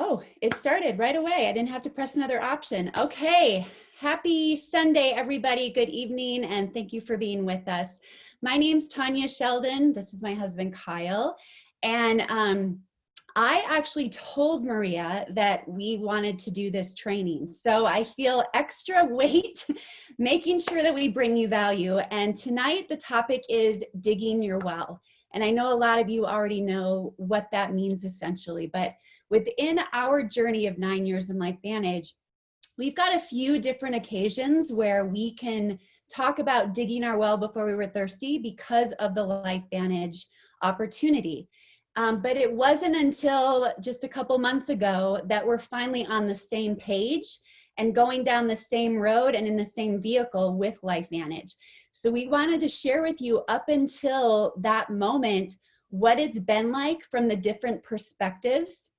Oh, it started right away. I didn't have to press another option. Okay. Happy Sunday, everybody. Good evening, and thank you for being with us. My name's Tanya Sheldon. This is my husband, Kyle. And I actually told Maria that we wanted to do this training. So I feel extra weight making sure that we bring you value. And tonight, the topic is digging your well. And I know a lot of you already know what that means essentially, but within our journey of 9 years in LifeVantage, we've got a few different occasions where we can talk about digging our well before we were thirsty because of the LifeVantage opportunity. But it wasn't until just a couple months ago that we're finally on the same page and going down the same road and in the same vehicle with LifeVantage. So we wanted to share with you up until that moment what it's been like from the different perspectives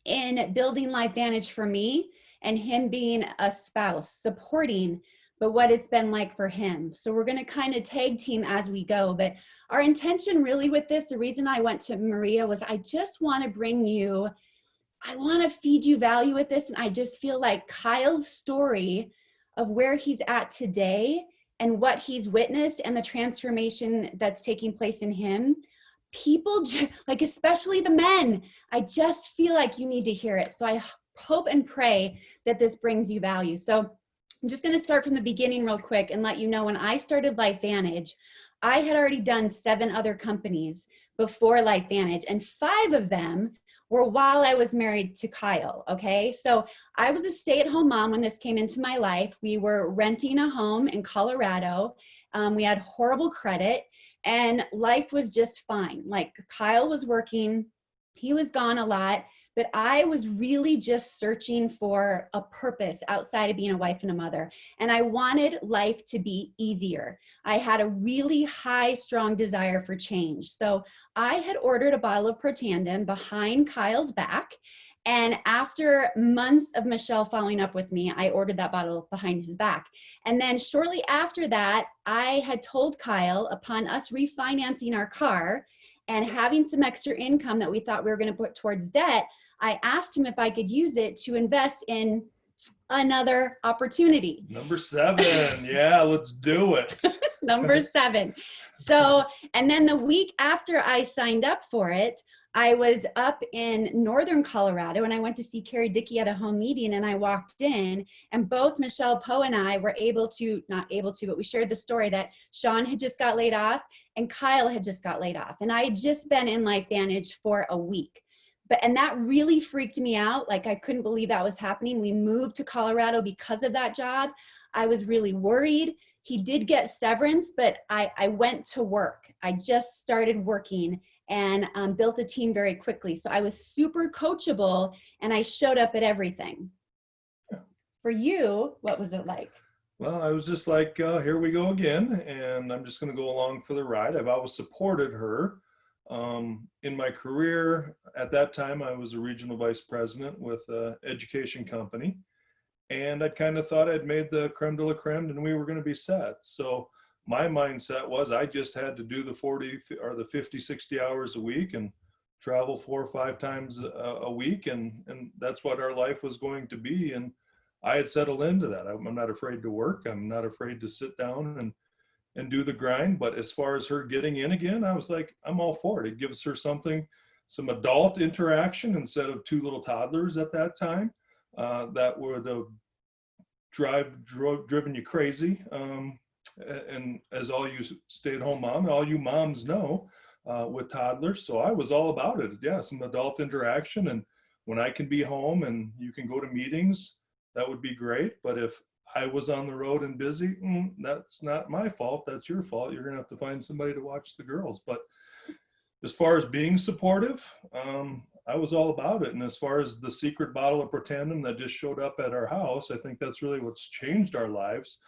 in building LifeVantage for me and him being a spouse, supporting, but what it's been like for him. So we're going to kind of tag team as we go. But our intention really with this, the reason I went to Maria was I just want to bring you, I want to feed you value with this. And I just feel like Kyle's story of where he's at today and what he's witnessed and the transformation that's taking place in him, people like, especially the men, I just feel like you need to hear it. So I hope and pray that this brings you value. So I'm just going to start from the beginning real quick and let you know when I started LifeVantage, I had already done 7 other companies before LifeVantage, and 5 of them were while I was married to Kyle, okay? So I was a stay-at-home mom when this came into my life. We were renting a home in Colorado. We had horrible credit, and life was just fine. Like, Kyle was working, he was gone a lot, but I was really just searching for a purpose outside of being a wife and a mother. And I wanted life to be easier. I had a really high, strong desire for change. So I had ordered a bottle of Protandim behind Kyle's back. And after months of Michelle following up with me, I ordered that bottle behind his back. And then shortly after that, I had told Kyle, upon us refinancing our car and having some extra income that we thought we were going to put towards debt, I asked him if I could use it to invest in another opportunity. Number 7. Yeah, let's do it. Number 7. So, and then the week after I signed up for it, I was up in northern Colorado and I went to see Carrie Dickey at a home meeting, and I walked in and both Michelle Poe and I were not able to, but we shared the story that Sean had just got laid off and Kyle had just got laid off. And I had just been in LifeVantage for a week. And that really freaked me out. Like, I couldn't believe that was happening. We moved to Colorado because of that job. I was really worried. He did get severance, but I went to work. I just started working and built a team very quickly. So I was super coachable and I showed up at everything. For you, what was it like? Well, I was just like, here we go again, and I'm just going to go along for the ride. I've always supported her. In my career, at that time, I was a regional vice president with an education company, and I kind of thought I'd made the creme de la creme and we were going to be set. So my mindset was I just had to do the 40 or the 50, 60 hours a week and travel 4 or 5 times a week. And that's what our life was going to be. And I had settled into that. I'm not afraid to work. I'm not afraid to sit down and do the grind. But as far as her getting in again, I was like, I'm all for it. It gives her some adult interaction instead of 2 little toddlers at that time that would have driven you crazy. And as all you stay-at-home mom, all you moms know with toddlers. So I was all about it. Yeah, some adult interaction. And when I can be home and you can go to meetings, that would be great. But if I was on the road and busy, that's not my fault. That's your fault. You're going to have to find somebody to watch the girls. But as far as being supportive, I was all about it. And as far as the secret bottle of Protandim that just showed up at our house, I think that's really what's changed our lives.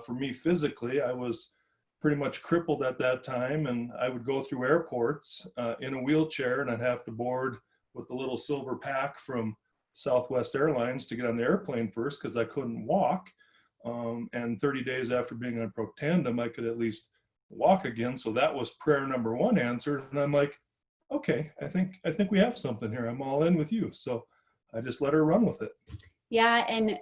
For me physically, I was pretty much crippled at that time, and I would go through airports in a wheelchair, and I'd have to board with the little silver pack from Southwest Airlines to get on the airplane first because I couldn't walk. And 30 days after being on Protandim, I could at least walk again. So that was prayer number 1 answered. And I'm like, okay, I think we have something here. I'm all in with you. So I just let her run with it. Yeah, and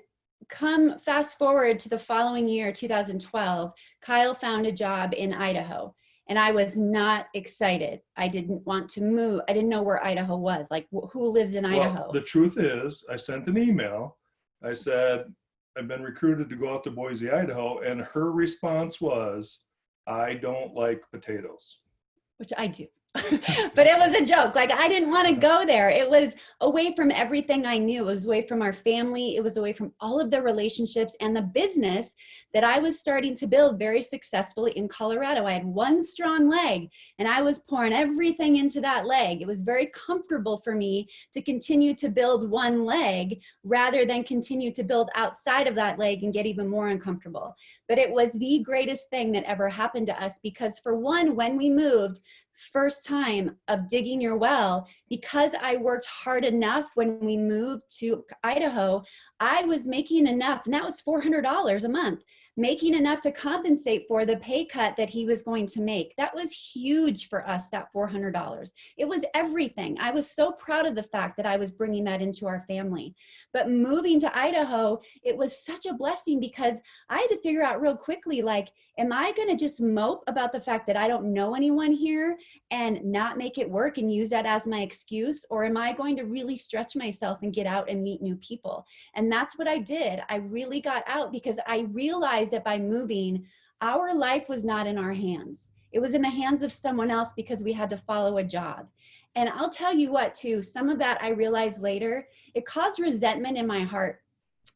come fast forward to the following year, 2012, Kyle found a job in Idaho. And I was not excited. I didn't want to move. I didn't know where Idaho was. Like, who lives in Idaho? Well, the truth is, I sent an email. I said, I've been recruited to go out to Boise, Idaho. And her response was, I don't like potatoes. Which I do. But it was a joke. Like, I didn't want to go there. It was away from everything I knew. It was away from our family. It was away from all of the relationships and the business that I was starting to build very successfully in Colorado. I had one strong leg and I was pouring everything into that leg. It was very comfortable for me to continue to build one leg rather than continue to build outside of that leg and get even more uncomfortable. But it was the greatest thing that ever happened to us, because for one, when we moved, first time of digging your well, because I worked hard enough when we moved to Idaho, I was making enough, and that was $400 a month, making enough to compensate for the pay cut that he was going to make. That was huge for us, that $400. It was everything. I was so proud of the fact that I was bringing that into our family. But moving to Idaho, it was such a blessing, because I had to figure out real quickly, like, am I going to just mope about the fact that I don't know anyone here and not make it work and use that as my excuse? Or am I going to really stretch myself and get out and meet new people? And that's what I did. I really got out, because I realized that by moving, our life was not in our hands. It was in the hands of someone else, because we had to follow a job. And I'll tell you what, too, some of that I realized later, it caused resentment in my heart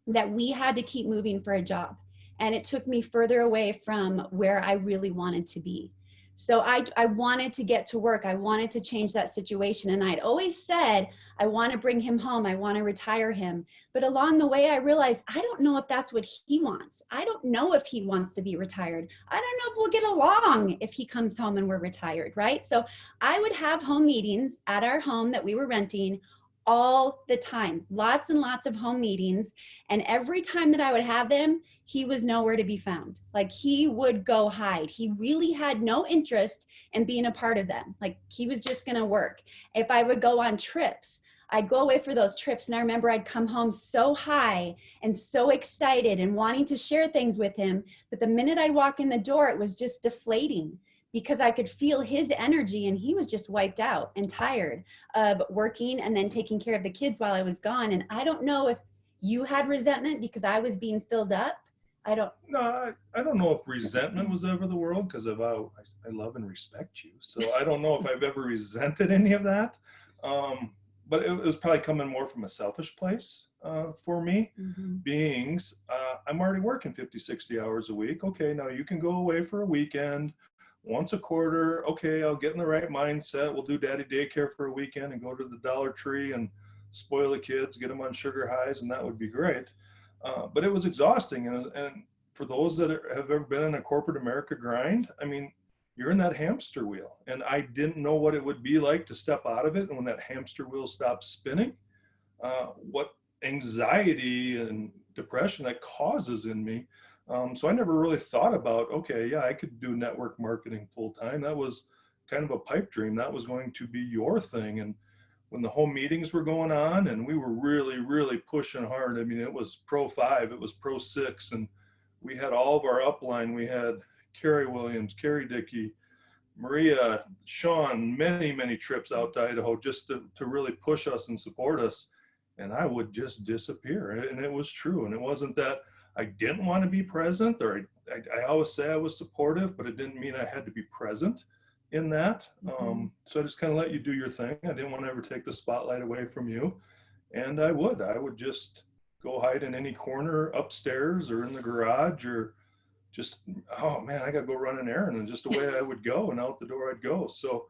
that we had to keep moving for a job. And it took me further away from where I really wanted to be. So I wanted to get to work. I wanted to change that situation. And I'd always said, I want to bring him home. I want to retire him. But along the way, I realized, I don't know if that's what he wants. I don't know if he wants to be retired. I don't know if we'll get along if he comes home and we're retired, right? So I would have home meetings at our home that we were renting all the time, lots and lots of home meetings. And every time that I would have them, he was nowhere to be found. Like, he would go hide. He really had no interest in being a part of them. Like, he was just going to work. If I would go on trips, I'd go away for those trips. And I remember I'd come home so high and so excited and wanting to share things with him. But the minute I'd walk in the door, it was just deflating, because I could feel his energy, and he was just wiped out and tired of working and then taking care of the kids while I was gone. And I don't know if you had resentment because I was being filled up. No, I don't know if resentment was ever the word, because I love and respect you. So I don't know if I've ever resented any of that. But it was probably coming more from a selfish place for me. I'm already working 50, 60 hours a week. Okay, now you can go away for a weekend once a quarter. Okay, I'll get in the right mindset. We'll do daddy daycare for a weekend and go to the Dollar Tree and spoil the kids, get them on sugar highs, and that would be great. But it was exhausting. And for those that have ever been in a corporate America grind, I mean, you're in that hamster wheel. And I didn't know what it would be like to step out of it. And when that hamster wheel stops spinning, what anxiety and depression that causes in me. So I never really thought about, okay, yeah, I could do network marketing full time. That was kind of a pipe dream. That was going to be your thing. And when the home meetings were going on and we were really, really pushing hard, I mean, it was Pro 5, it was Pro 6, and we had all of our upline. We had Carrie Williams, Carrie Dickey, Maria, Sean, many, many trips out to Idaho just to really push us and support us. And I would just disappear. And it was true. And it wasn't that I didn't want to be present, or I always say I was supportive, but it didn't mean I had to be present in that. So I just kind of let you do your thing. I didn't want to ever take the spotlight away from you. And I would just go hide in any corner upstairs or in the garage, or just, oh man, I got to go run an errand, and just away I would go, and out the door I'd go. So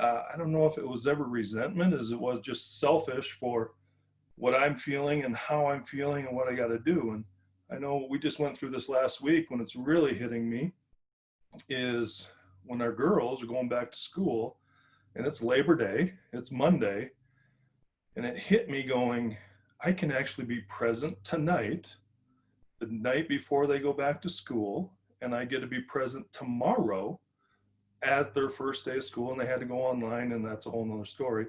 I don't know if it was ever resentment as it was just selfish for what I'm feeling and how I'm feeling and what I got to do. And I know we just went through this last week when it's really hitting me is when our girls are going back to school, and it's Labor Day, it's Monday, and it hit me going, I can actually be present tonight, the night before they go back to school, and I get to be present tomorrow at their first day of school, and they had to go online, and that's a whole nother story.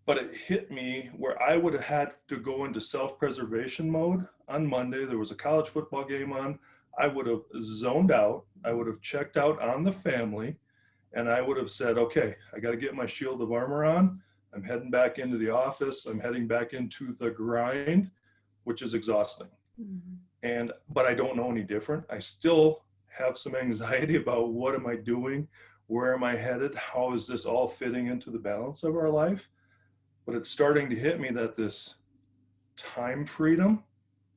but it hit me where I would have had to go into self-preservation mode on Monday. There was a college football game on. I would have zoned out. I would have checked out on the family, and I would have said, okay, I got to get my shield of armor on. I'm heading back into the office. I'm heading back into the grind, which is exhausting. But I don't know any different. I still have some anxiety about what am I doing? Where am I headed? How is this all fitting into the balance of our life? But it's starting to hit me that this time freedom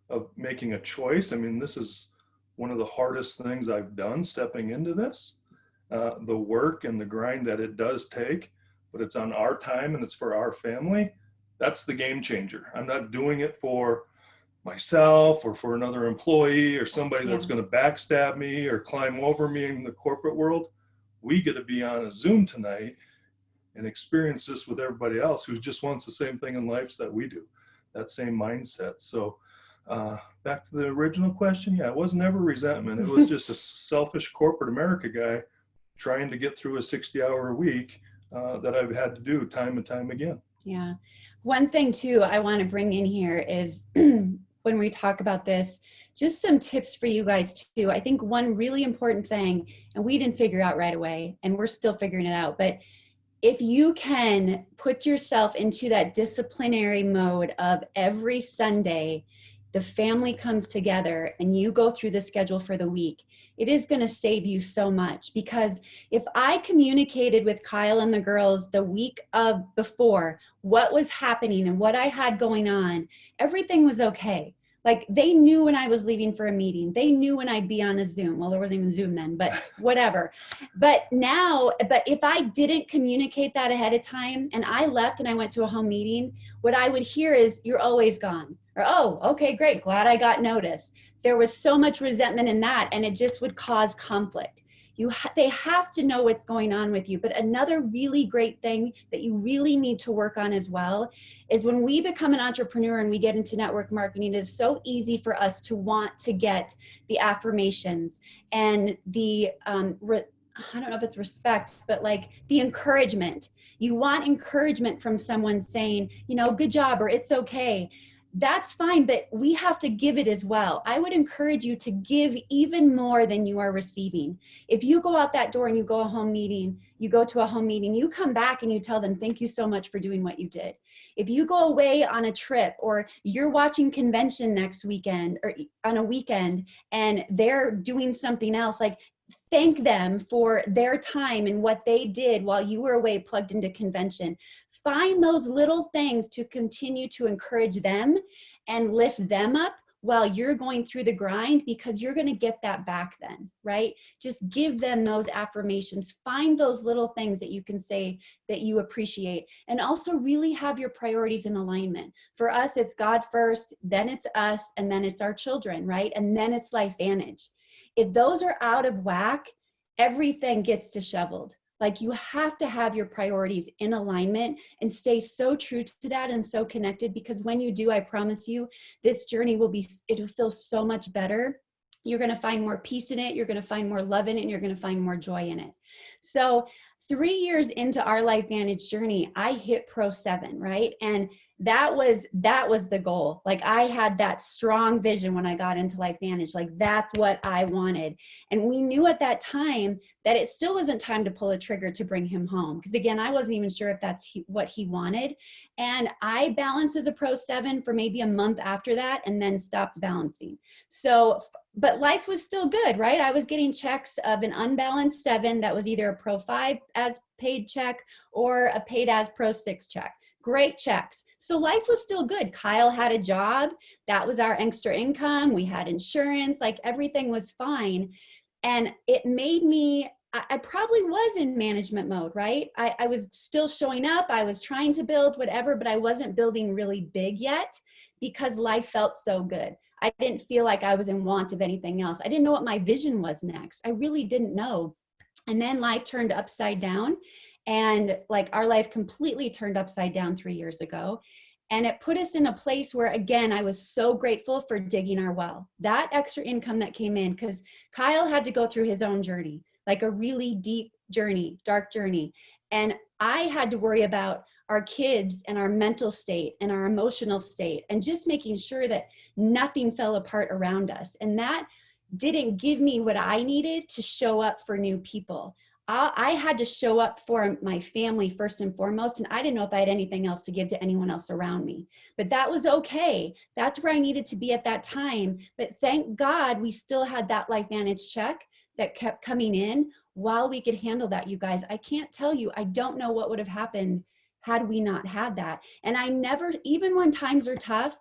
of making a choice. I mean, this is one of the hardest things I've done stepping into this, the work and the grind that it does take, but it's on our time and it's for our family. That's the game changer. I'm not doing it for myself or for another employee or somebody that's going to backstab me or climb over me in the corporate world. We get to be on a Zoom tonight and experience this with everybody else who just wants the same thing in life that we do, that same mindset. So back to the original question. Yeah, it was never resentment. It was just a selfish corporate America guy trying to get through a 60-hour week that I've had to do time and time again. Yeah. One thing too, I want to bring in here is when we talk about this, just some tips for you guys too. I think one really important thing, and we didn't figure out right away, and we're still figuring it out, but if you can put yourself into that disciplinary mode of every Sunday, the family comes together and you go through the schedule for the week, it is going to save you so much. Because if I communicated with Kyle and the girls the week of before what was happening and what I had going on, everything was okay. Like they knew when I was leaving for a meeting. They knew when I'd be on a Zoom. Well, there wasn't even Zoom then, but whatever. But if I didn't communicate that ahead of time and I left and I went to a home meeting, what I would hear is, you're always gone. Or, oh, okay, great. Glad I got noticed. There was so much resentment in that, and it just would cause conflict. They have to know what's going on with you. But another really great thing that you really need to work on as well is when we become an entrepreneur and we get into network marketing, it is so easy for us to want to get the affirmations and the, I don't know if it's respect, but like the encouragement. You want encouragement from someone saying, good job, or it's okay. That's fine, but we have to give it as well. I would encourage you to give even more than you are receiving. If you go out that door and you go to a home meeting, you come back and you tell them, thank you so much for doing what you did. If you go away on a trip or you're watching convention next weekend or on a weekend and they're doing something else, like thank them for their time and what they did while you were away plugged into convention. Find those little things to continue to encourage them and lift them up while you're going through the grind, because you're going to get that back then, right? Just give them those affirmations. Find those little things that you can say that you appreciate, and also really have your priorities in alignment. For us, it's God first, then it's us, and then it's our children, right? And then it's LifeVantage. If those are out of whack, everything gets disheveled. Like you have to have your priorities in alignment and stay so true to that and so connected, because when you do, I promise you, this journey it'll feel so much better. You're going to find more peace in it. You're going to find more love in it, and you're going to find more joy in it. So 3 years into our LifeVantage journey, I hit Pro 7, right? And that was the goal. Like I had that strong vision when I got into LifeVantage, like that's what I wanted. And we knew at that time that it still wasn't time to pull a trigger to bring him home. Because again, I wasn't even sure if that's what he wanted. And I balanced as a Pro 7 for maybe a month after that and then stopped balancing. So, but life was still good, right? I was getting checks of an unbalanced 7 that was either a Pro 5 as paid check or a paid as Pro 6 check. Great checks. So life was still good. Kyle had a job. That was our extra income. We had insurance, like everything was fine. And it made me, I probably was in management mode, right? I was still showing up. I was trying to build whatever, but I wasn't building really big yet because life felt so good. I didn't feel like I was in want of anything else. I didn't know what my vision was next. I really didn't know. And then life turned upside down. And like our life completely turned upside down 3 years ago. And it put us in a place where, again, I was so grateful for digging our well. That extra income that came in, because Kyle had to go through his own journey, like a really deep journey, dark journey. And I had to worry about our kids and our mental state and our emotional state, and just making sure that nothing fell apart around us. And that didn't give me what I needed to show up for new people. I had to show up for my family first and foremost, and I didn't know if I had anything else to give to anyone else around me. But that was okay. That's where I needed to be at that time. But thank God we still had that LifeVantage check that kept coming in while we could handle that, you guys. I can't tell you, I don't know what would have happened had we not had that. And I never, even when times are tough,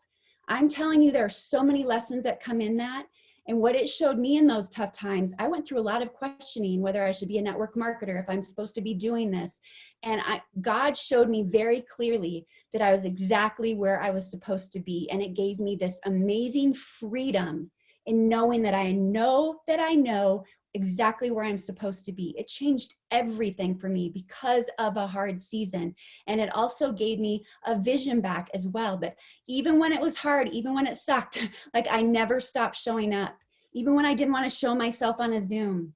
I'm telling you, there are so many lessons that come in that. And what it showed me in those tough times, I went through a lot of questioning whether I should be a network marketer, if I'm supposed to be doing this. And God showed me very clearly that I was exactly where I was supposed to be. And it gave me this amazing freedom in knowing that I know exactly where I'm supposed to be. It changed everything for me because of a hard season. And it also gave me a vision back as well. But even when it was hard, even when it sucked, like I never stopped showing up. Even when I didn't want to show myself on a Zoom,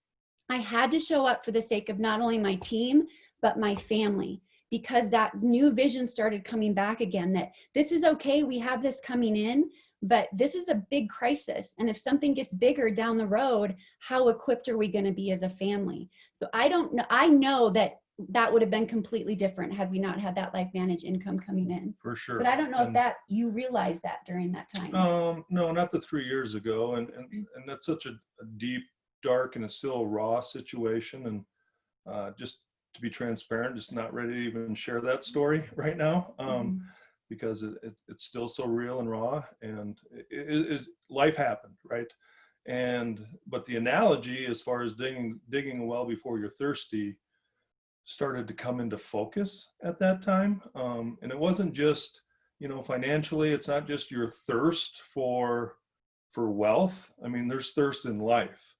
I had to show up for the sake of not only my team, but my family, because that new vision started coming back again, that this is okay. We have this coming in, but this is a big crisis. And if something gets bigger down the road, how equipped are we going to be as a family? So I don't know. I know that that would have been completely different had we not had that LifeVantage income coming in. For sure. But I don't know if that you realized that during that time. No, not the 3 years ago. And that's such a deep, dark, and a still raw situation. And just to be transparent, just not ready to even share that story right now. Because it's still so real and raw, and life happened, right? But the analogy, as far as digging a well before you're thirsty, started to come into focus at that time. And it wasn't just, financially, it's not just your thirst for wealth. I mean, there's thirst in life.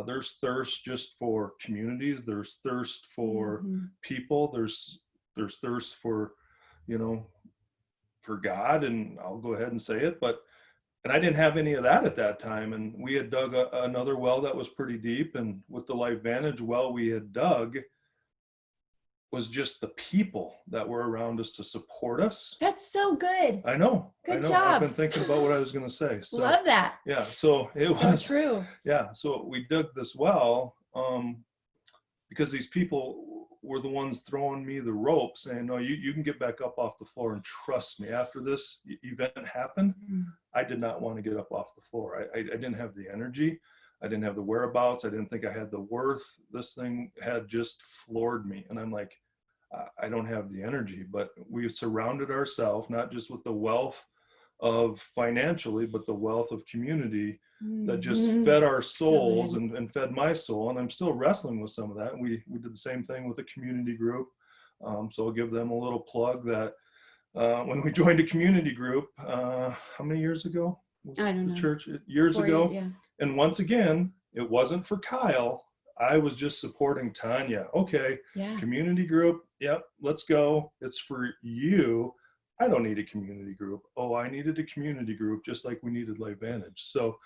There's thirst just for communities. There's thirst for people. There's thirst for, for God, and I'll go ahead and say it, and I didn't have any of that at that time. And we had dug another well that was pretty deep, and with the LifeVantage well we had dug was just the people that were around us to support us. That's so good. I know. Good job. I've been thinking about what I was going to say. So, love that. Yeah. So it was so true. Yeah. So we dug this well because these people were the ones throwing me the rope, saying, no, you can get back up off the floor, and trust me, after this event happened, I did not want to get up off the floor. I didn't have the energy. I didn't have the whereabouts. I didn't think I had the worth. This thing had just floored me. And I'm like, I don't have the energy. But we surrounded ourselves, not just with the wealth of financially, but the wealth of community that just fed our souls and fed my soul. And I'm still wrestling with some of that. We did the same thing with a community group. So I'll give them a little plug that when we joined a community group, how many years ago? I don't know. Church years ago. Yeah. And once again, it wasn't for Kyle. I was just supporting Tanya. Okay. Yeah. Community group. Yep. Let's go. It's for you. I don't need a community group. Oh, I needed a community group just like we needed LifeVantage. So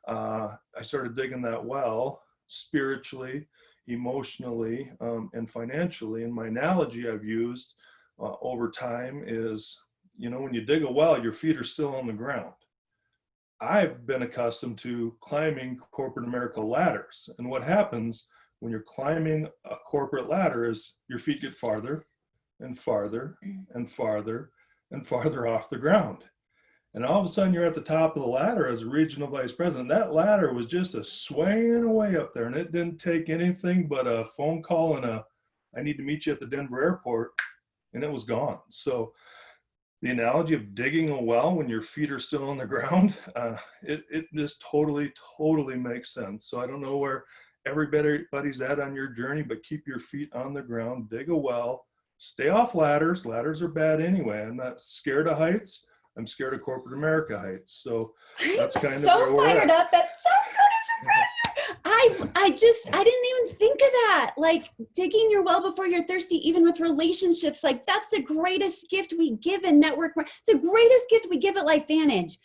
I started digging that well, spiritually, emotionally, and financially. And my analogy I've used over time is, when you dig a well, your feet are still on the ground. I've been accustomed to climbing corporate America ladders. And what happens when you're climbing a corporate ladder is your feet get farther and farther and farther and farther off the ground. And all of a sudden you're at the top of the ladder as a regional vice president. That ladder was just a swaying away up there, and it didn't take anything but a phone call and I need to meet you at the Denver airport, and it was gone. So the analogy of digging a well when your feet are still on the ground, it just totally makes sense. So I don't know where everybody's at on your journey, but keep your feet on the ground, dig a well, stay off ladders. Ladders are bad anyway. I'm not scared of heights. I'm scared of corporate America heights. So that's kind of where we're fired at. up. That's so good information. I didn't even think of that. Like digging your well before you're thirsty, even with relationships, like that's the greatest gift we give in network. It's the greatest gift we give at LifeVantage.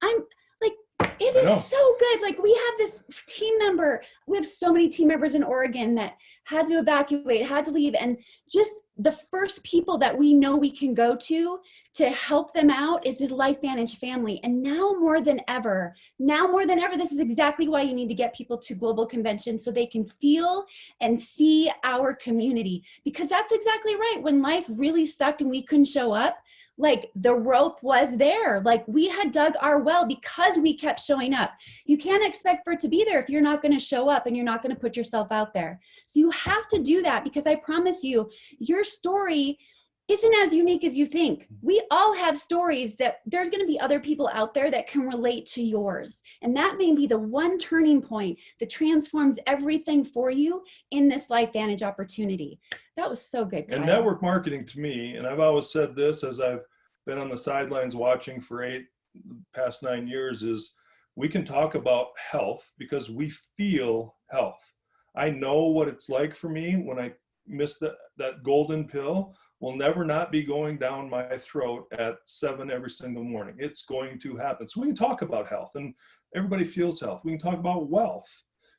I'm like, it is so good. Like we have this team member, we have so many team members in Oregon that had to evacuate, had to leave. And just the first people that we know we can go to help them out is the LifeVantage family. And now more than ever, this is exactly why you need to get people to global conventions so they can feel and see our community. Because that's exactly right. When life really sucked and we couldn't show up, like the rope was there. Like we had dug our well because we kept showing up. You can't expect for it to be there if you're not going to show up and you're not going to put yourself out there. So you have to do that, because I promise you, your story isn't as unique as you think. We all have stories that there's going to be other people out there that can relate to yours. And that may be the one turning point that transforms everything for you in this LifeVantage opportunity. That was so good, Kyle. And network marketing to me, and I've always said this as I've been on the sidelines watching for past 9 years, is we can talk about health because we feel health. I know what it's like for me when I miss that golden pill will never not be going down my throat at 7 every single morning. It's going to happen. So we can talk about health, and everybody feels health. We can talk about wealth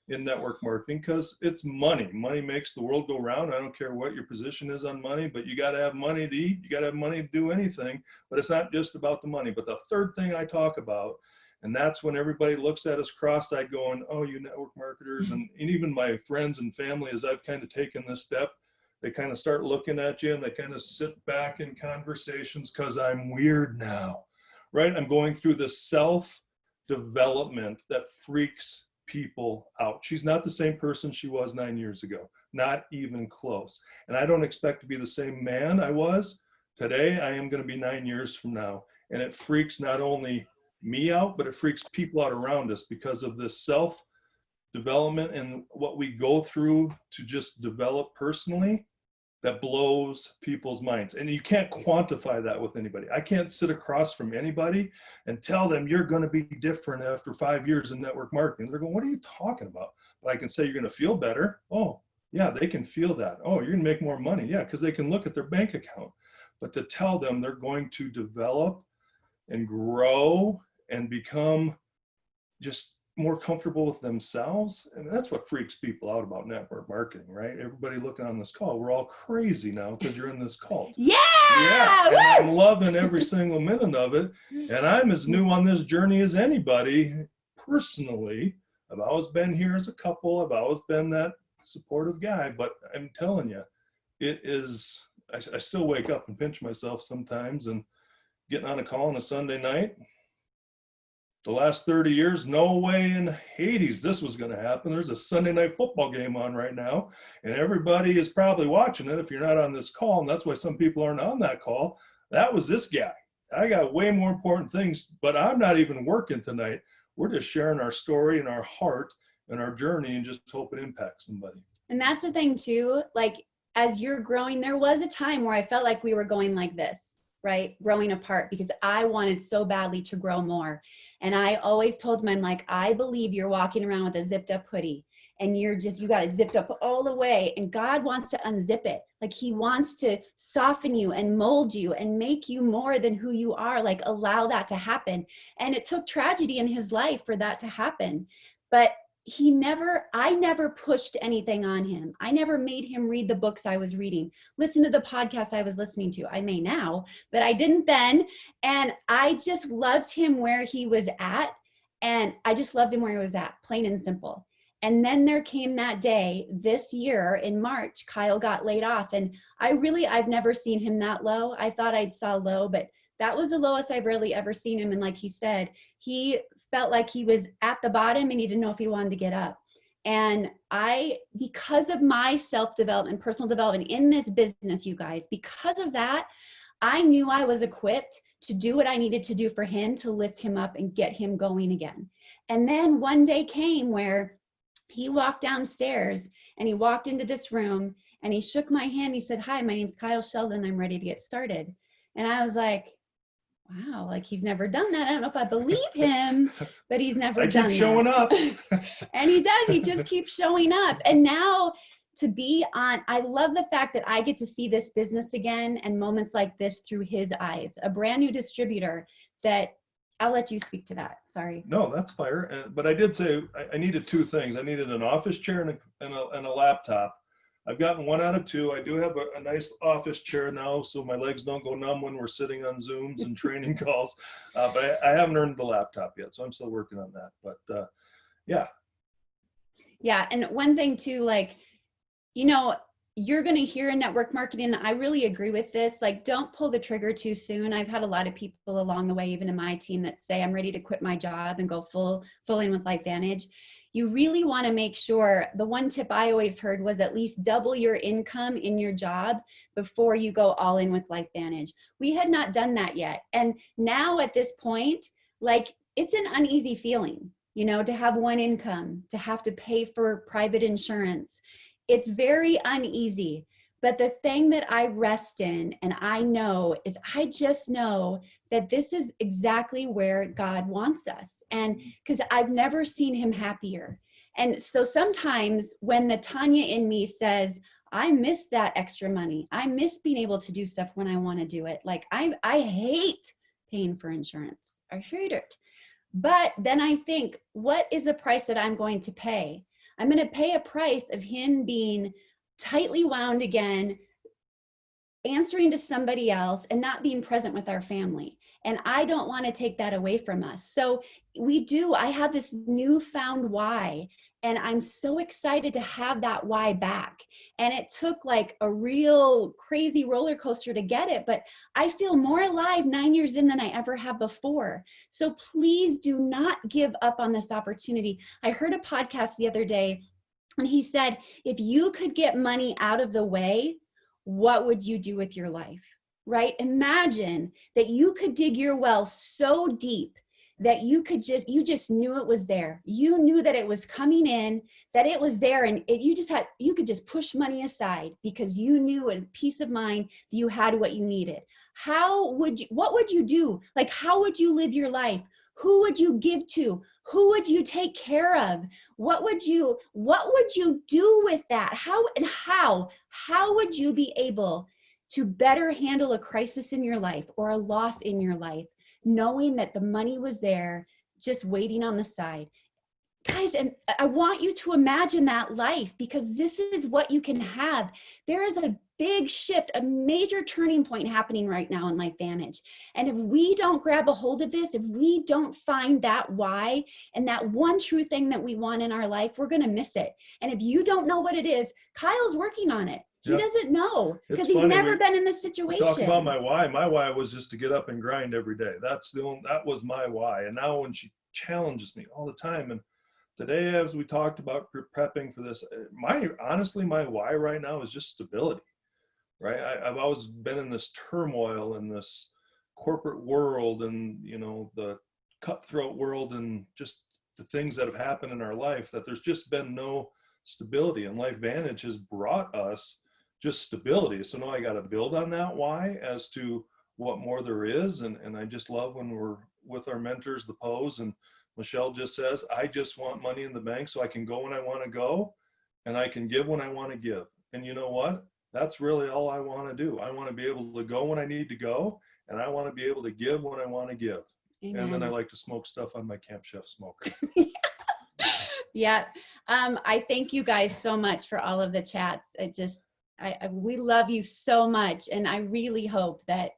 in network marketing because it's money. Money makes the world go round. I don't care what your position is on money, but you got to have money to eat. You got to have money to do anything, but it's not just about the money. But the third thing I talk about, and that's when everybody looks at us cross-eyed going, oh, you network marketers, and even my friends and family, as I've kind of taken this step, they kind of start looking at you and they kind of sit back in conversations because I'm weird now, right? I'm going through this self-development that freaks people out. She's not the same person she was 9 years ago, not even close. And I don't expect to be the same man I was today. I am going to be 9 years from now. And it freaks not only me out, but it freaks people out around us because of this self-development and what we go through to just develop personally that blows people's minds. And you can't quantify that with anybody. I can't sit across from anybody and tell them you're going to be different after 5 years in network marketing. They're going, what are you talking about? But I can say you're going to feel better. Oh, yeah, they can feel that. Oh, you're going to make more money. Yeah, because they can look at their bank account. But to tell them they're going to develop and grow and become just more comfortable with themselves, and that's what freaks people out about network marketing, right? Everybody looking on this call, we're all crazy now because you're in this cult. Yeah, and I'm loving every single minute of it, and I'm as new on this journey as anybody personally. I've always been here as a couple. I've always been that supportive guy, but I'm telling you, it is, I still wake up and pinch myself sometimes, and getting on a call on a Sunday night, the last 30 years, no way in Hades this was going to happen. There's a Sunday night football game on right now, and everybody is probably watching it if you're not on this call, and that's why some people aren't on that call. That was this guy. I got way more important things, but I'm not even working tonight. We're just sharing our story and our heart and our journey and just hope it impacts somebody. And that's the thing too, like as you're growing, there was a time where I felt like we were going like this, right? Growing apart, because I wanted so badly to grow more. And I always told him, I'm like, I believe you're walking around with a zipped up hoodie and you got it zipped up all the way. And God wants to unzip it. Like he wants to soften you and mold you and make you more than who you are. Like allow that to happen. And it took tragedy in his life for that to happen. But I never pushed anything on him. I never made him read the books I was reading, listen to the podcasts I was listening to. I may now, but I didn't then. And I just loved him where he was at. And I just loved him where he was at, plain and simple. And then there came that day this year in March, Kyle got laid off. And I've never seen him that low. I thought I'd saw low, but that was the lowest I've really ever seen him. And like he said, he felt like he was at the bottom and he didn't know if he wanted to get up. And because of my self-development, personal development in this business, you guys, because of that, I knew I was equipped to do what I needed to do for him to lift him up and get him going again. And then one day came where he walked downstairs and he walked into this room and he shook my hand. He said, "Hi, my name's Kyle Sheldon. I'm ready to get started." And I was like, wow, like he's never done that. I don't know if I believe him, but he's never done that. I keep showing up. And he does. He just keeps showing up. And now I love the fact that I get to see this business again and moments like this through his eyes, a brand new distributor that I'll let you speak to that. Sorry. No, that's fire. But I did say I needed two things. I needed an office chair and a laptop. I've gotten 1 out of 2. I do have a nice office chair now, so my legs don't go numb when we're sitting on Zooms and training calls. But I haven't earned the laptop yet, so I'm still working on that. But yeah. Yeah, and one thing too, like, you know, you're going to hear in network marketing, I really agree with this. Like, don't pull the trigger too soon. I've had a lot of people along the way, even in my team, that say, I'm ready to quit my job and go full in with LifeVantage. You really want to make sure, the one tip I always heard was at least double your income in your job before you go all in with LifeVantage. We had not done that yet. And now at this point, like, it's an uneasy feeling, you know, to have one income, to have to pay for private insurance. It's very uneasy. But the thing that I rest in and I know is, I just know that this is exactly where God wants us. And because I've never seen him happier. And so sometimes when the Tanya in me says, I miss that extra money, I miss being able to do stuff when I want to do it. Like, I hate paying for insurance. I hate it. But then I think, what is the price that I'm going to pay? I'm going to pay a price of him being tightly wound again, answering to somebody else, and not being present with our family. And I don't want to take that away from us. So I have this newfound why, and I'm so excited to have that why back. And it took like a real crazy roller coaster to get it, but I feel more alive 9 years in than I ever have before. So please do not give up on this opportunity. I heard a podcast the other day, and he said, if you could get money out of the way, what would you do with your life? Right? Imagine that you could dig your well so deep that you just knew it was there. You knew that it was coming in, that it was there, and you could just push money aside because you knew in peace of mind that you had what you needed. What would you do? Like, how would you live your life? Who would you give to? Who would you take care of? What would you do with that? How would you be able to better handle a crisis in your life or a loss in your life, knowing that the money was there, just waiting on the side? Guys, and I want you to imagine that life, because this is what you can have. There is a big shift, a major turning point happening right now in LifeVantage. And if we don't grab a hold of this, if we don't find that why and that one true thing that we want in our life, we're going to miss it. And if you don't know what it is, Kyle's working on it. He doesn't know because he's never been in this situation. Talk about my why. My why was just to get up and grind every day. That was my why. And now when she challenges me all the time, and today, as we talked about prepping for this, honestly, my why right now is just stability, right? I've always been in this turmoil in this corporate world, and, you know, the cutthroat world, and just the things that have happened in our life, that there's just been no stability. And LifeVantage has brought us just stability. So now I got to build on that why as to what more there is. And I just love when we're with our mentors, the Poes, and Michelle just says, I just want money in the bank so I can go when I want to go, and I can give when I want to give. And you know what? That's really all I want to do. I want to be able to go when I need to go, and I want to be able to give when I want to give. Amen. And then I like to smoke stuff on my Camp Chef smoker. Yeah. I thank you guys so much for all of the chats. We love you so much. And I really hope that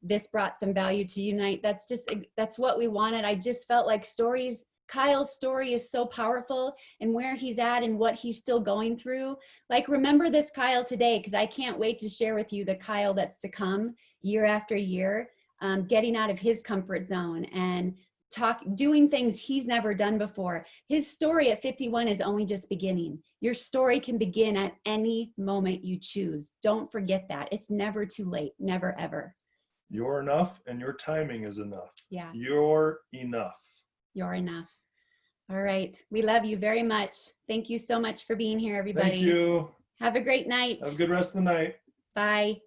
this brought some value to you tonight. That's what we wanted. I just felt like Kyle's story is so powerful, and where he's at and what he's still going through. Like, remember this Kyle today, because I can't wait to share with you the Kyle that's to come year after year, getting out of his comfort zone and doing things he's never done before. His story at 51 is only just beginning. Your story can begin at any moment you choose. Don't forget that. It's never too late. Never, ever. You're enough, and your timing is enough. Yeah. You're enough. You're enough. All right. We love you very much. Thank you so much for being here, everybody. Thank you. Have a great night. Have a good rest of the night. Bye.